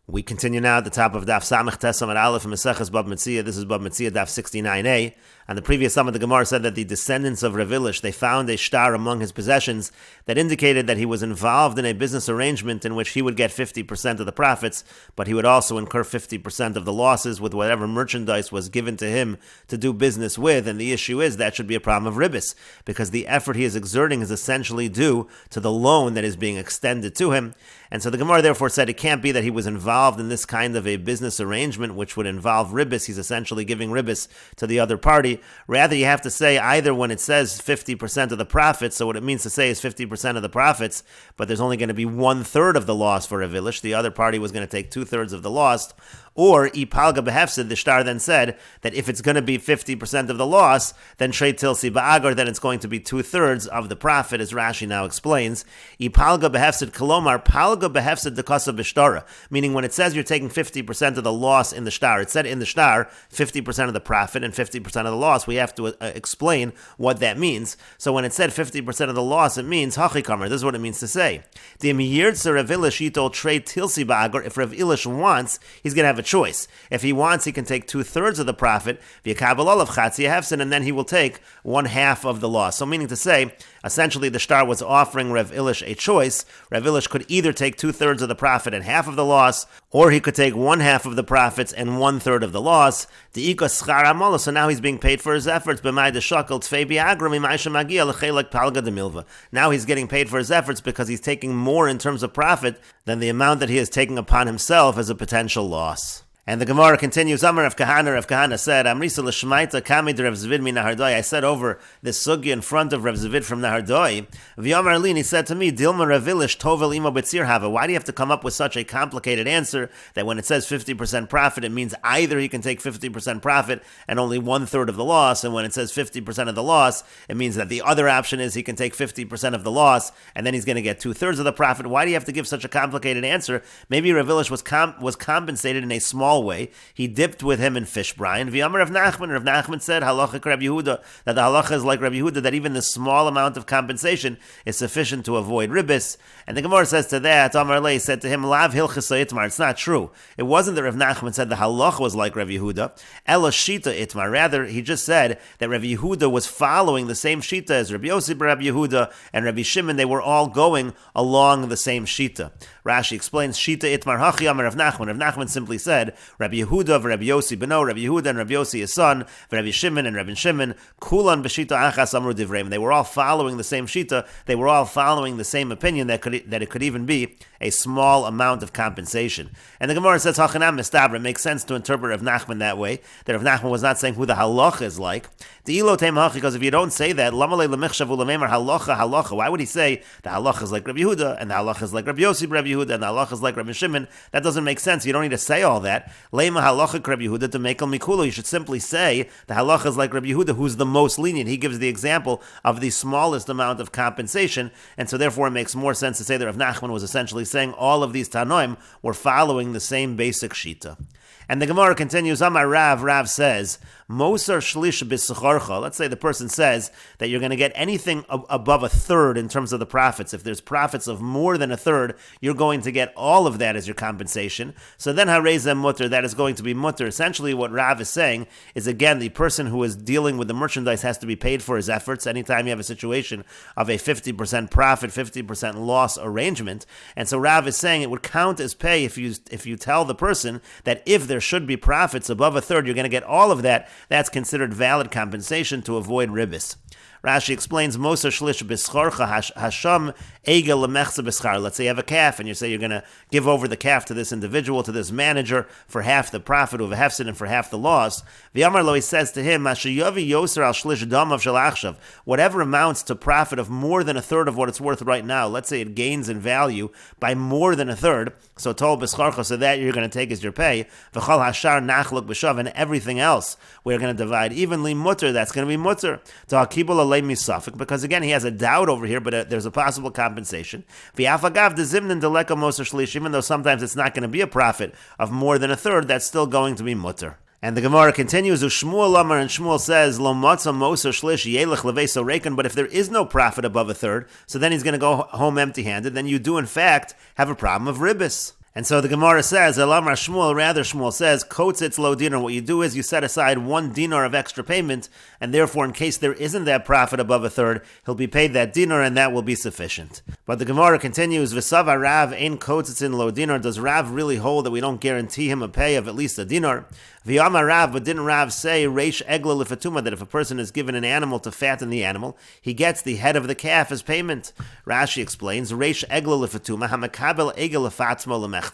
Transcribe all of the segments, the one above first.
We continue now at the top of Daf Samech and Meseches Bava Metzia. This is Bava Metzia Daf 69a. On the previous summit, the Gemara said that the descendants of Rav Ilish, they found a star among his possessions that indicated that he was involved in a business arrangement in which he would get 50% of the profits, but he would also incur 50% of the losses with whatever merchandise was given to him to do business with. And the issue is that should be a problem of ribbis, because the effort he is exerting is essentially due to the loan that is being extended to him. And so the Gemara therefore said it can't be that he was involved in this kind of a business arrangement which would involve ribbis. He's essentially giving ribbis to the other party. Rather, you have to say either when it says 50% of the profits, so what it means to say is 50% of the profits, but there's only going to be 1/3 of the loss for Rav Ilish. The other party was going to take 2/3 of the loss. Or, ipalga behefsid, the shtar then said that if it's going to be 50% of the loss, then shrei tilsi ba'agar, then it's going to be 2/3 of the profit, as Rashi now explains. Ipalga behefsid kolomar, palga behefsid dekasa b'shtara, meaning when it says you're taking 50% of the loss in the shtar, it said in the shtar 50% of the profit and 50% of the loss. We have to explain what that means. So when it said 50% of the loss, it means hachikamer. This is what it means to say. The Yirtza Rav Ilish yitol shrei tilsi ba'agar. If Rav Ilish wants, he's going to have a choice. If he wants, he can take 2/3 of the profit, and then he will take 1/2 of the loss. So meaning to say, essentially the shtar was offering Rav Ilish a choice. Rav Ilish could either take 2/3 of the profit and 1/2 of the loss, or he could take 1/2 of the profits and 1/3 of the loss. So now he's being paid for his efforts. Now he's getting paid for his efforts because he's taking more in terms of profit than the amount that he is taking upon himself as a potential loss. And the Gemara continues, Amar Rav Kahana said, Amrisa l'shmaita kamid Rav Zvid min Nahardoi. I said over this sugya in front of Rav Zvid from Nahardoi. V'yomar li, he said to me, Dilma Rav Ilish tovel imo betzir hava. Why do you have to come up with such a complicated answer that when it says 50% profit, it means either he can take 50% profit and only 1/3 of the loss, and when it says 50% of the loss, it means that the other option is he can take 50% of the loss, and then he's going to get 2/3 of the profit. Why do you have to give such a complicated answer? Maybe Rav Ilish was compensated in a small way. He dipped with him in fish brine. V'yamar Rav Nachman said, halacha Rav Yehuda, that the halacha is like Rav Yehuda, that even the small amount of compensation is sufficient to avoid ribbis. And the Gemara says to that, Amar Lei said to him, Lav hilchasa itmar. It's not true. It wasn't that Rav Nachman said the halacha was like Rav Yehuda. Ela shita itmar. Rather, he just said that Rav Yehuda was following the same shita as Rabbi Yossi Rabbi Yehuda and Rabbi Shimon. They were all going along the same shita. Rashi explains, shita itmar hachi amar Rav Nachman. Rav Nachman simply said, Rabbi Yehuda, Rabbi Yossi beno, Rabbi Yehuda and Rabbi Yossi his son, Rabbi Shimon and Rabbi Shimon, kulan b'shita achas amru divreim. They were all following the same shita. They were all following the same opinion that it could even be a small amount of compensation. And the Gemara says, hachanam mistabra. It makes sense to interpret Rav Nachman that way, that Rav Nachman was not saying who the halacha is like. Because if you don't say that, halacha, why would he say the halacha is like Rabbi Yehuda and the halacha is like Rabbi Yossi Rabbi Yehuda and the halacha is like Rabbi Shimon? That doesn't make sense. You don't need to say all that. Lema halacha Rabbi Yehuda to make al mikulo. You should simply say the halacha is like Rabbi Yehuda, who's the most lenient. He gives the example of the smallest amount of compensation, and so therefore it makes more sense to say that Rav Nachman was essentially saying all of these Tanoim were following the same basic shita. And the Gemara continues, Amar Rav says, Mosar shlish b'secharcha. Let's say the person says that you're going to get anything above 1/3 in terms of the profits. If there's profits of more than 1/3, you're going to get all of that as your compensation. So then harezem mutter, that is going to be mutter. Essentially what Rav is saying is, again, the person who is dealing with the merchandise has to be paid for his efforts anytime you have a situation of a 50% profit, 50% loss arrangement. And so Rav is saying it would count as pay if you tell the person that if there should be profits above 1/3, you're going to get all of that. That's considered valid compensation to avoid ribbis. Rashi explains, Mosa shlish b'schorcha hasham egel lemechza b'schar. Let's say you have a calf, and you say you're going to give over the calf to this individual, to this manager, for half the profit of a hefsid and for half the loss. V'yamar lo, he says to him, Mashayavi yoser al shlish dam of shalachshav. Whatever amounts to profit of more than 1/3 of what it's worth right now, let's say it gains in value by more than 1/3, so tol b'schorcha, so that you're going to take as your pay. V'chal hashar nachluk b'shav, and everything else we're going to divide evenly mutter. That's going to be mutter. Because again, he has a doubt over here, but there's a possible compensation. Even though sometimes it's not going to be a profit of more than 1/3, that's still going to be mutter. And the Gemara continues, Shmuel Amar, and Shmuel says, Lo matzah moser shlish yelech leveso reikan. But if there is no profit above 1/3, so then he's going to go home empty-handed, then you do in fact have a problem of ribbis. And so the Gemara says, Elamar Shmuel, rather Shmuel says, Kotzitz lo dinar. What you do is you set aside 1 dinar of extra payment, and therefore in case there isn't that profit above a third, he'll be paid that dinar, and that will be sufficient. But the Gemara continues, V'sava Rav ein kotzitzin lo dinar. Does Rav really hold that we don't guarantee him a pay of at least a dinar? V'yamar Rav, but didn't Rav say, Reish egla lifatuma, that if a person is given an animal to fatten the animal, he gets the head of the calf as payment? Rashi explains, Reish egla lifatuma, hamakabel egel lefatzmo lemechtzis.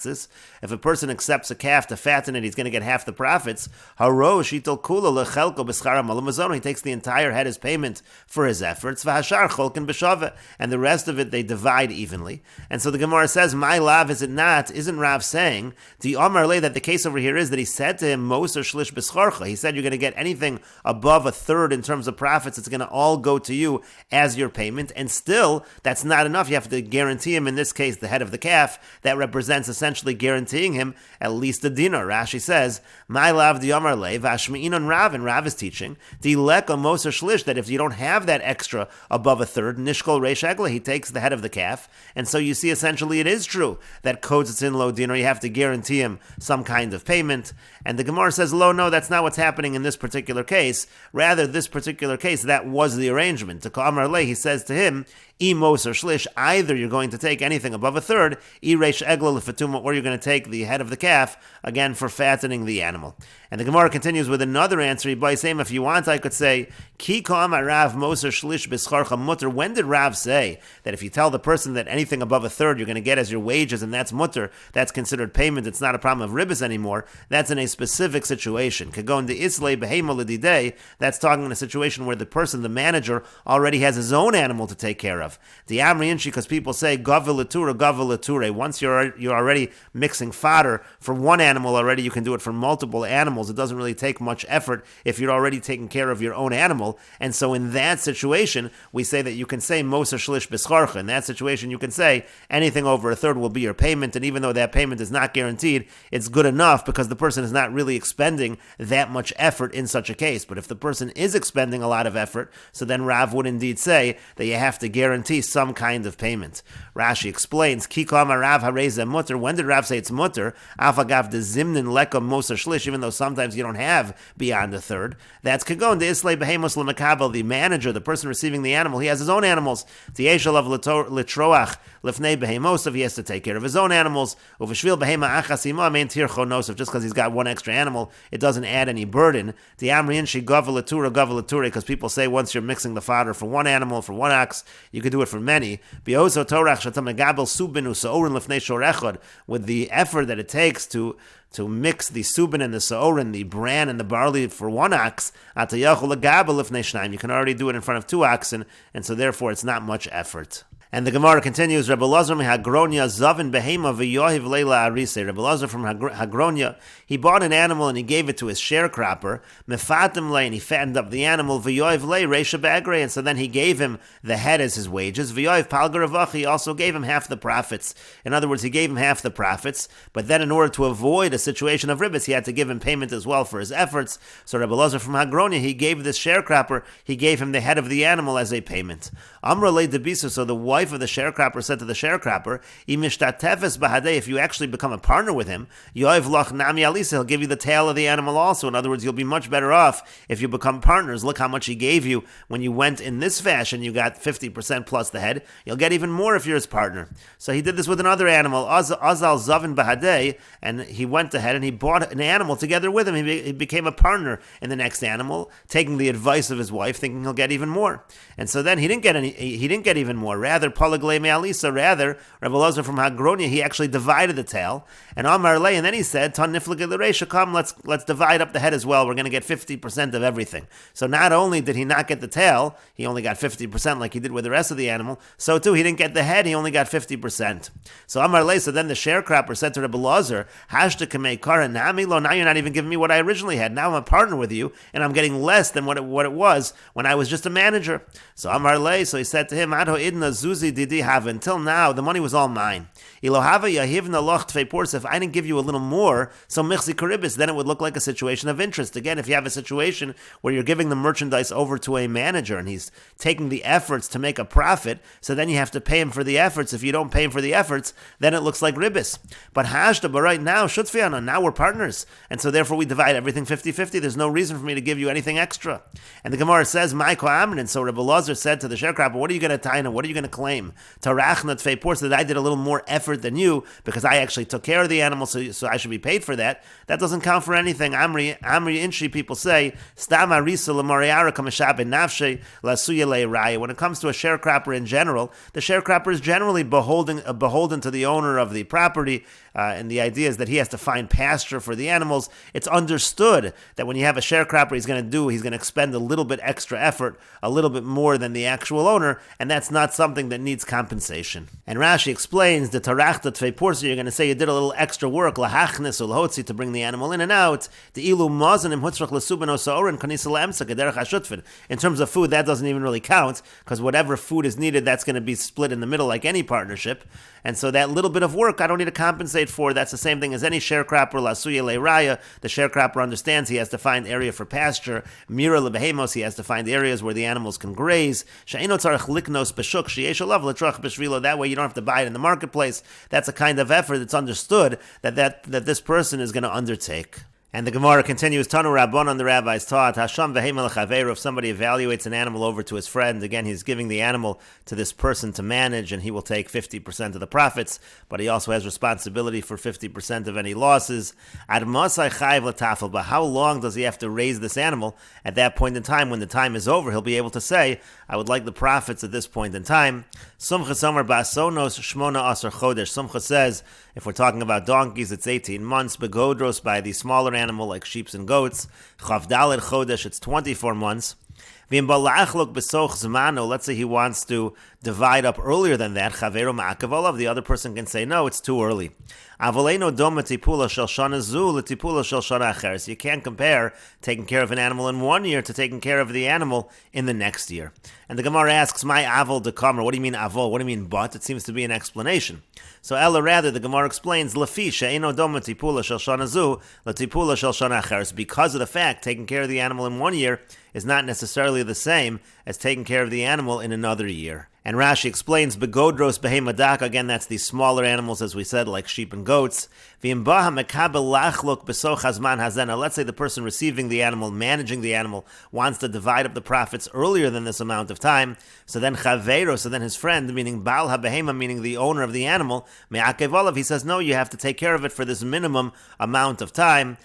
If a person accepts a calf to fatten it, he's going to get half the profits. Harosh itol kula lechelko b'schara malamazono. He takes the entire head as payment for his efforts. V'hashar cholken b'shava, and the rest of it they divide evenly. And so the Gemara says, my lav is it not? Isn't Rav saying, the Omar Le, that the case over here is that he said to him, or shlish b'scharcha. He said you're going to get anything above a third in terms of profits. It's going to all go to you as your payment. And still, that's not enough. You have to guarantee him, in this case, the head of the calf. That represents essentially guaranteeing him at least a dinar. Rashi says, my lav di Amar Le, v'ashmi'inon Rav, and Rav is teaching, di leka moser shlish, that if you don't have that extra above a third, nishkol reish egla, he takes the head of the calf. And so you see, essentially, it is true that kodzitzin lo dinar, you have to guarantee him some kind of payment. And the Gemara says, lo, no, that's not what's happening in this particular case. Rather, this particular case, that was the arrangement. To Amar Le, he says to him, Imos or shlish, either you're going to take anything above a third, iresh egla lefatuma, or you're going to take the head of the calf, again, for fattening the animal. And the Gemara continues with another answer. By saying, if you want, I could say, Ki ka'amar Rav moser shlish b'scharcha mutter. When did Rav say that if you tell the person that anything above a third you're going to get as your wages, and that's mutter, that's considered payment, it's not a problem of ribbis anymore, that's in a specific situation. Kagon de islay behemo l'didei, that's talking in a situation where the person, the manager, already has his own animal to take care of. The amriinshi, because people say, gavel l'ture. Once you're already mixing fodder for one animal already, you can do it for multiple animals. It doesn't really take much effort if you're already taking care of your own animal. And so in that situation, we say that you can say moser shlish b'scharcha. In that situation, you can say anything over a third will be your payment. And even though that payment is not guaranteed, it's good enough because the person is not really expending that much effort in such a case. But if the person is expending a lot of effort, so then Rav would indeed say that you have to guarantee some kind of payment. Rashi explains, Ki kama Rav hareza mutter. When did Rav say it's mutter? Afagav de zimnin leka moser shlish, even though sometimes you don't have beyond a third. That's kagon de islay behemos l'makabel. The manager, the person receiving the animal, he has his own animals. Tieshel of litroach lefnei behemos, he has to take care of his own animals. Uveshvil behema achasima mein tir chonosov. Just because he's got one extra animal, it doesn't add any burden. The amriin she gavelatura, because people say once you're mixing the fodder for one animal, for one ox, you could do it for many. Biozo torach shatamagabel subinu saorin lefnei shorechod, with the effort that it takes to mix the subin and the saorin, the bran and the barley for one ox, you can already do it in front of two oxen, and so therefore it's not much effort. And the Gemara continues, Rebbe Lazar from Hagronia, Zavin Behema v'yohiv leila arise. Rebbe Lazar from Hagronia, he bought an animal and he gave it to his sharecropper, Mefatim le, and he fattened up the animal, v'yohiv le reisha bagre, and so then he gave him the head as his wages, v'yohiv palgaravach, he also gave him half the profits. In other words, he gave him half the profits, but then in order to avoid a situation of ribbis, he had to give him payment as well for his efforts. So Rebbe Lazar from Hagronia, he gave this sharecropper, he gave him the head of the animal as a payment. Amra le debisu, so the wife of the sharecropper said to the sharecropper, if you actually become a partner with him, he'll give you the tail of the animal also. In other words, you'll be much better off if you become partners. Look how much he gave you when you went in this fashion. You got 50% plus the head. You'll get even more if you're his partner. So he did this with another animal, Azal Zavin Bahadeh, and he went ahead and he bought an animal together with him. He became a partner in the next animal, taking the advice of his wife, thinking he'll get even more. And so then he didn't get even more. Rather, Rather, Rebbe Lazar from Hagronia, he actually divided the tail. And Amar Le, and then he said, come, let's divide up the head as well. We're going to get 50% of everything. So not only did he not get the tail, he only got 50% like he did with the rest of the animal. So too, he didn't get the head, he only got 50%. So Amar Le, so then the sharecropper said to Rebbe Lazar, Hashta kamei kara nami lo, now you're not even giving me what I originally had. Now I'm a partner with you, and I'm getting less than what it was when I was just a manager. So Amar Le, so he said to him, Adho idna zuzi Kuzi didi have. Until now, the money was all mine. Ilohava yahivna loch tvei porsa. If I didn't give you a little more, so michzi karibis, then it would look like a situation of interest. Again, if you have a situation where you're giving the merchandise over to a manager and he's taking the efforts to make a profit, so then you have to pay him for the efforts. If you don't pay him for the efforts, then it looks like ribis. But hashda, but right now, shutzfiana, now we're partners. And so therefore we divide everything 50-50. There's no reason for me to give you anything extra. And the Gemara says, Maiko Amrin. So Rebbe Lazar said to the sharecropper, what are you going to taina? What are you going to claim? Tarachna tvei porsa, that I did a little more effort than you because I actually took care of the animal, so I should be paid for that. That doesn't count for anything. Amri Inshi, people say, Stam arisa l'mariara kamashab nafshe lasuya le'raya. When it comes to a sharecropper in general, the sharecropper is generally beholden to the owner of the property, and the idea is that he has to find pasture for the animals. It's understood that when you have a sharecropper, he's going to expend a little bit extra effort, a little bit more than the actual owner, and that's not something that needs compensation. And Rashi explains the tarachta tvei porsa, you're going to say you did a little extra work, lahachnis ulhotzi, to bring the animal in and out. The ilu mazanim hutzrach l'suben osaorin kanisa le'emsa kederach hashutfin. In terms of food, that doesn't even really count, because whatever food is needed, that's going to be split in the middle like any partnership. And so that little bit of work, I don't need to compensate for. That's the same thing as any sharecropper, lasuya le'raya. The sharecropper understands he has to find area for pasture. Mira lebehemos, he has to find areas where the animals can graze. She'eno tzarech liknos b'shuk sheyesh olav l'trach b'shvilo. That way you don't have to buy it in the marketplace. That's a kind of effort that's understood that this person is going to undertake. And the Gemara continues, Tanu Rabbanon, the rabbis taught, Hasham v'heimel chaveru, if somebody evaluates an animal over to his friend, again, he's giving the animal to this person to manage, and he will take 50% of the profits, but he also has responsibility for 50% of any losses. Ad masai chayiv l'tafel, but how long does he have to raise this animal? At that point in time, when the time is over, he'll be able to say, I would like the profits at this point in time. Sumcha somer ba'asonos shmona asar chodesh. Sumcha says, if we're talking about donkeys, it's 18 months. Begodros, by the smaller animal like sheep and goats. Chavdalet chodesh, it's 24 months. Let's say he wants to divide up earlier than that. The other person can say, no, it's too early. You can't compare taking care of an animal in 1 year to taking care of the animal in the next year. And the Gemara asks, my avol dekamer, what do you mean avol? What do you mean but? It seems to be an explanation. So Ella, rather, the Gemara explains, because of the fact taking care of the animal in 1 year is not necessarily the same as taking care of the animal in another year. And Rashi explains, begodros behemadak, again, that's the smaller animals, as we said, like sheep and goats. Let's say the person receiving the animal, managing the animal, wants to divide up the profits earlier than this amount of time. So then chaveiro, so then his friend, meaning Baal HaBehema, meaning the owner of the animal, me'akev olav, he says, no, you have to take care of it for this minimum amount of time.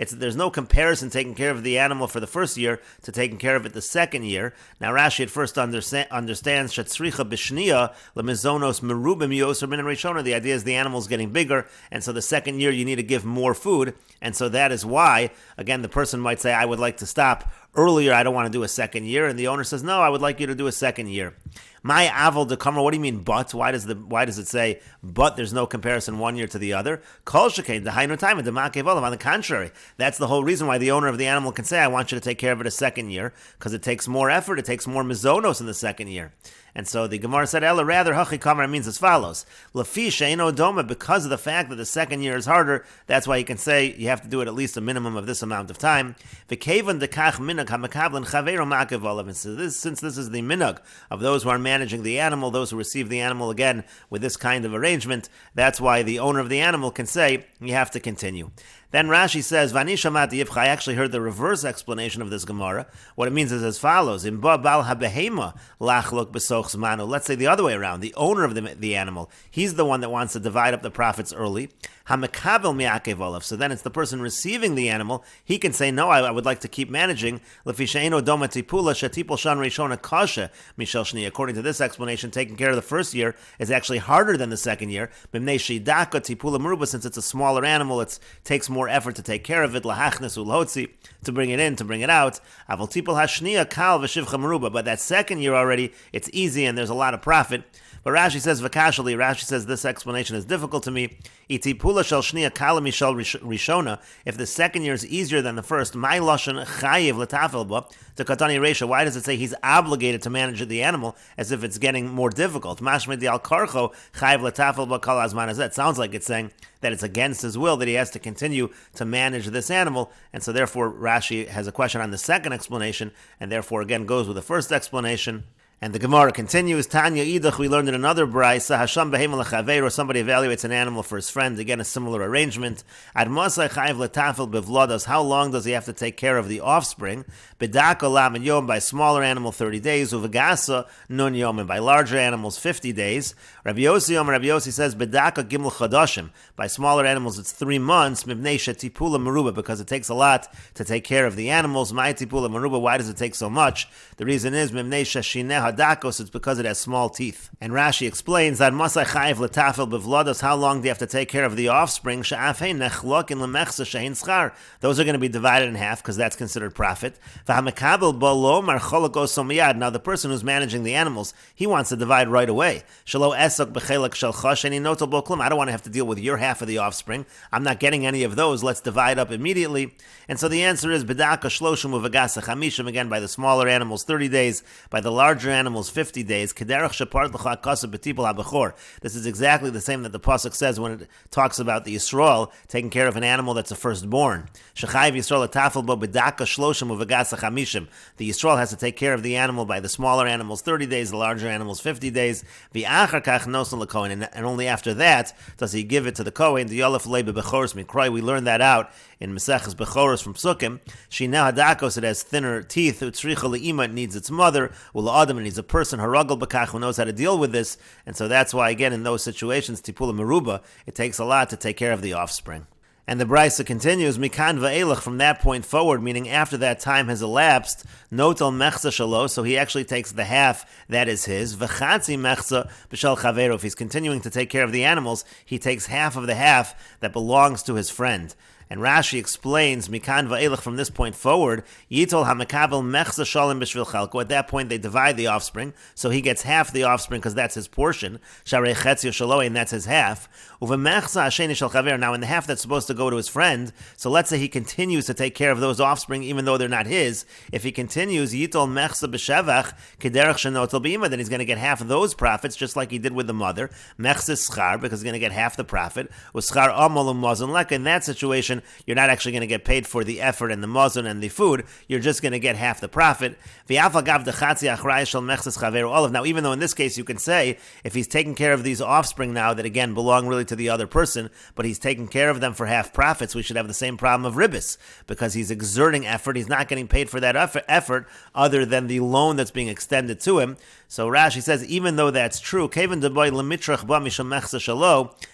There's no comparison taking care of the animal for the first year to taking care of it the second year. Now Rashi at first understands shetzricha b'shniya lemizonos merubim yoser min rishona. The idea is the animal's getting bigger, and so the second year you need to give more food, and so that is why, again, the person might say, I would like to stop earlier, I don't want to do a second year, and the owner says, no, I would like you to do a second year. My avol dekamer, what do you mean but? Why does it say but there's no comparison 1 year to the other? Kol shekain dehainu time and demakev olav. On the contrary, that's the whole reason why the owner of the animal can say, I want you to take care of it a second year, because it takes more effort, it takes more mizonos in the second year. And so the Gemara said, Ella, rather, hachi kamar means as follows. Lafi she'eno doma, because of the fact that the second year is harder, that's why you can say you have to do it at least a minimum of this amount of time. V'kevan dekach minag hamakavlen chaveiro ma'akev olav. And so since this is the minag of those who are managing the animal, those who receive the animal again with this kind of arrangement, that's why the owner of the animal can say, you have to continue. Then Rashi says, Vani shamati yivcha, I actually heard the reverse explanation of this Gemara. What it means is as follows. Imba bal habehema lachlok besoch zmanu. Let's say the other way around. The owner of the animal, he's the one that wants to divide up the profits early. Hamekabel mi'akev olav. So then it's the person receiving the animal. He can say, no, I would like to keep managing. Lefi she'eno doma tipula shetipul shan rishona kasha mishel shni. According to this explanation, taking care of the first year is actually harder than the second year. B'mnei sheidaka tipula meruba, since it's a smaller animal, it takes more effort to take care of it. Lahachnes ulhotzi, to bring it in, to bring it out. Aval tipul hashniya kal v'shivcha meruba. But that second year already, it's easy. easy and there's a lot of profit. But Rashi says, Vakashali, Rashi says this explanation is difficult to me. Iti pula shel shniya kala mishal rishona. If the second year is easier than the first, my lashon chayiv letafel ba to katani reisha. Why does it say he's obligated to manage the animal as if it's getting more difficult? Mashmed al karcho chayiv letafel ba kal azman azet. Sounds like it's saying that it's against his will that he has to continue to manage this animal, and so therefore Rashi has a question on the second explanation, and therefore again goes with the first explanation. And the Gemara continues, Tanya Idach, we learned in another brayso, Hasham behemoth lechaver, or somebody evaluates an animal for his friend, again a similar arrangement. Ad masai chayiv letafel bevlados, how long does he have to take care of the offspring? Bedaka lam yom, by smaller animal 30 days, uvagasa nun yom, and by larger animals 50 days. Rabbi Yossi says, Bedaka gimel chadashim, by smaller animals it's 3 months, mibnei shetipula meruba, because it takes a lot to take care of the animals. My tipula meruba, why does it take so much? The reason is, mibnei sheshineh hadakos, it's because it has small teeth. And Rashi explains that masai chayiv letafel bevlados, how long do you have to take care of the offspring? Sha'afei nechlokin lemechsa shehin schar. Those are going to be divided in half because that's considered profit. V'hamekabel bolo marcholok osomiyad. Now the person who's managing the animals, he wants to divide right away. Shalo esok bechelak shel chosheni notel bo klum. I don't want to have to deal with your half of the offspring. I'm not getting any of those. Let's divide up immediately. And so the answer is bedaka shloshim uvagasa chamishim. Again, by the smaller animals 30 days, by the larger animals 50 days. This is exactly the same that the pasuk says when it talks about the Yisrael taking care of an animal that's a firstborn. The Yisrael has to take care of the animal by the smaller animals 30 days, the larger animals 50 days. And only after that does he give it to the Kohen. We learned that out in Meseches Bechoros from Psukim. Shina hadakos, it has thinner teeth. It needs its mother. It needs a person, haragel bakach, who knows how to deal with this. And so that's why, again, in those situations, tipula meruba, it takes a lot to take care of the offspring. And the brayso continues, mikan va'elach, from that point forward, meaning after that time has elapsed, notel mechza shalo, so he actually takes the half that is his, v'chatzi mechza b'shel chavero. If he's continuing to take care of the animals, he takes half of the half that belongs to his friend. And Rashi explains, mikan va'elach, from this point forward, yitol hamekabel mechza shalim b'shvil chalko. At that point, they divide the offspring, so he gets half the offspring because that's his portion. Sharei chetzio shaloi, and that's his half. Uvemechza hasheni shel chaver. Now, in the half that's supposed to go to his friend, so let's say he continues to take care of those offspring even though they're not his. If he continues, yitol mechza b'shevach kederach shenotel b'ima, then he's going to get half of those profits, just like he did with the mother. Mechza schar, because he's going to get half the profit. Uschar amol umazon leka. In that situation, you're not actually going to get paid for the effort and the mazon and the food. You're just going to get half the profit. Now, even though in this case you can say, if he's taking care of these offspring now that again belong really to the other person, but he's taking care of them for half profits, we should have the same problem of ribis, because he's exerting effort. He's not getting paid for that effort other than the loan that's being extended to him. So Rashi says, even though that's true,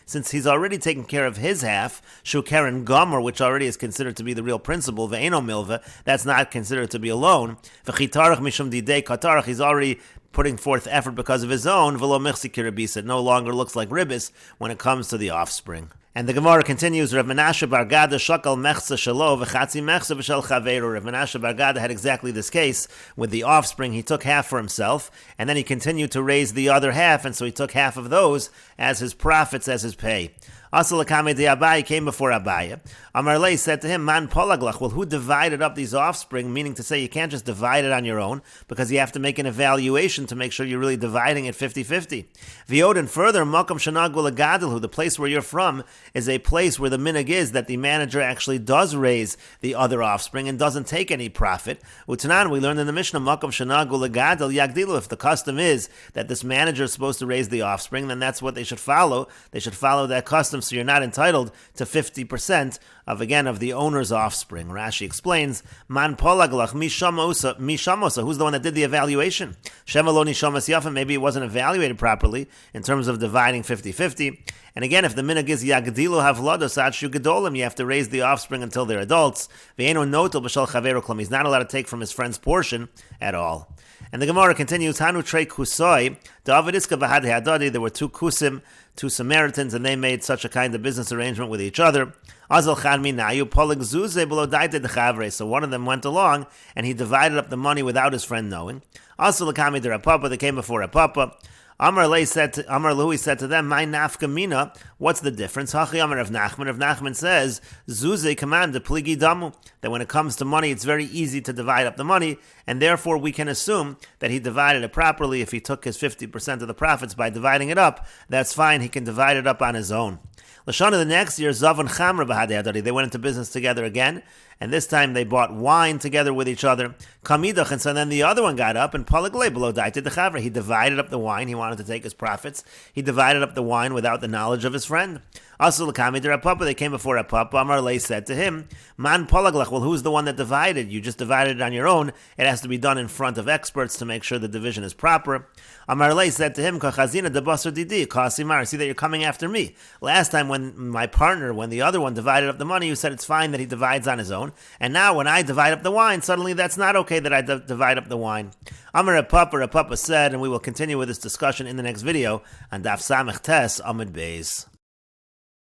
since he's already taken care of his half, Shukaren Gomer, which already is considered to be the real principal, Ve'eno Milva, that's not considered to be a loan. He's already putting forth effort because of his own, it no longer looks like ribis when it comes to the offspring. And the Gemara continues, Rav Menashe bar Gada shakal mechza shelo v'chatzi mechza b'shel chaveru. Rav Menashe bar Gada had exactly this case with the offspring. He took half for himself, and then he continued to raise the other half, and so he took half of those as his profits, as his pay. Asalakame de Abaye came before Abaye. Amarlei said to him, Man polaglach, well, who divided up these offspring? Meaning to say you can't just divide it on your own, because you have to make an evaluation to make sure you're really dividing it 50-50. V'odin further, Makam Shanagul Agadilhu, the place where you're from, is a place where the minhag is that the manager actually does raise the other offspring and doesn't take any profit. Utanan, we learned in the Mishnah, Makam Shanagul Agadil Yagdilu, if the custom is that this manager is supposed to raise the offspring, then that's what they should follow. They should follow that custom, so you're not entitled to 50% of the owner's offspring. Rashi explains, Man polaglach mishamosa, who's the one that did the evaluation? Shemaloni shamas yafim, maybe it wasn't evaluated properly in terms of dividing 50-50. And again, if the minhag is yagdilu havlados adshu gedolim, you have to raise the offspring until they're adults. Ve'eno notel b'shal chaveru klum, he's not allowed to take from his friend's portion at all. And the Gemara continues, Hanu Trei Kusoi, Davadiska Bahad Hadadi, there were two Kusim, two Samaritans, and they made such a kind of business arrangement with each other. Azal Chanmi Nayu, Polig Zuze, below Daite de Chavre. So one of them went along, and he divided up the money without his friend knowing. Also Lakami de Rapapa, they came before Rapapa. Amar Lahu said to them, my nafka mina, what's the difference? Hachi Amar of Nachman says, Zuze command the pligi damu, that when it comes to money, it's very easy to divide up the money, and therefore we can assume that he divided it properly. If he took his 50% of the profits by dividing it up, that's fine, he can divide it up on his own. Lashon of the next year, Zavon Chamra Bahadei Hadari, they went into business together again, and this time they bought wine together with each other. Kamidach, and so then the other one got up, and Palagle below Daite de Chavra. He divided up the wine, he wanted to take his profits. He divided up the wine without the knowledge of his friend. Also, Lakami de Rapapa, they came before Rapapa. Amar Lei said to him, Man Palaglach, well, who's the one that divided? You just divided it on your own. It has to be done in front of experts to make sure the division is proper. Amar Lei said to him, Kachazina de Basar Didi, Kasimar, see that you're coming after me. Last time when the other one divided up the money, you said it's fine that he divides on his own. And now when I divide up the wine, suddenly that's not okay that I divide up the wine. Amar Rapapa said, and we will continue with this discussion in the next video on Daf Samech Tes Amud Beis.